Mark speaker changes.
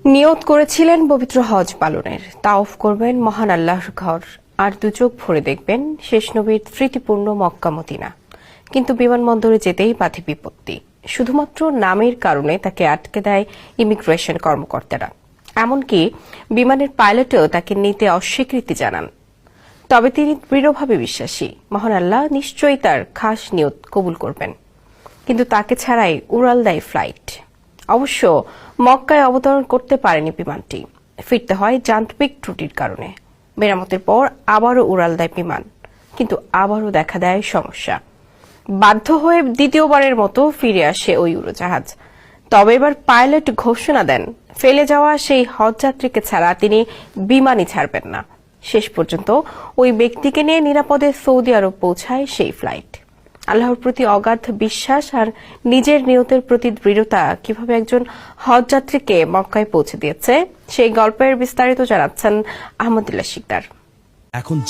Speaker 1: নিয়ত করেছিলেন পবিত্র হজ পালনের, তাওয়াফ করবেন মহান আল্লাহর ঘর, আর দু চোখ ভরে দেখবেন শেষ নবীর স্মৃতিপূর্ণ মক্কা মদিনা। কিন্তু বিমানবন্দরে যেতেই বাধে বিপত্তি। শুধুমাত্র নামের কারণে তাকে আটকে দেয় ইমিগ্রেশন কর্মকর্তারা। এমনকি বিমানের পাইলটও তাকে নিতে অস্বীকৃতি জানান। তবে তিনি দৃঢ়ভাবে বিশ্বাসী, মহান আল্লাহ নিশ্চয়ই তার খাস নিয়ত কবুল করবেন। কিন্তু তাকে ছাড়াই উড়াল দেয় ফ্লাইট। অবশ্য মক্কায় অবতরণ করতে পারেনি বিমানটি। ফিরতে হয় যান্ত্রিক ত্রুটির কারণে। মেরামতের পর আবারও উড়াল দেয় বিমান, কিন্তু আবারও দেখা দেয় সমস্যা। বাধ্য হয়ে দ্বিতীয়বারের মতো ফিরে আসে ওই উড়োজাহাজ। তবে এবার পাইলট ঘোষণা দেন, ফেলে যাওয়া সেই হজযাত্রীকে ছাড়া তিনি বিমানই ছাড়বেন না। শেষ পর্যন্ত ওই ব্যক্তিকে নিয়ে নিরাপদে সৌদি আরব পৌঁছায় সেই ফ্লাইট। আল্লাহর প্রতি অগাধ বিশ্বাস আর নিজের নিয়তের প্রতি দৃঢ়তা কিভাবে একজন হজযাত্রীকে মক্কায় পৌঁছে দিয়েছে, সেই গল্পের বিস্তারিত জানাচ্ছেন আহমদুল্লাহ শিকদার।
Speaker 2: এখন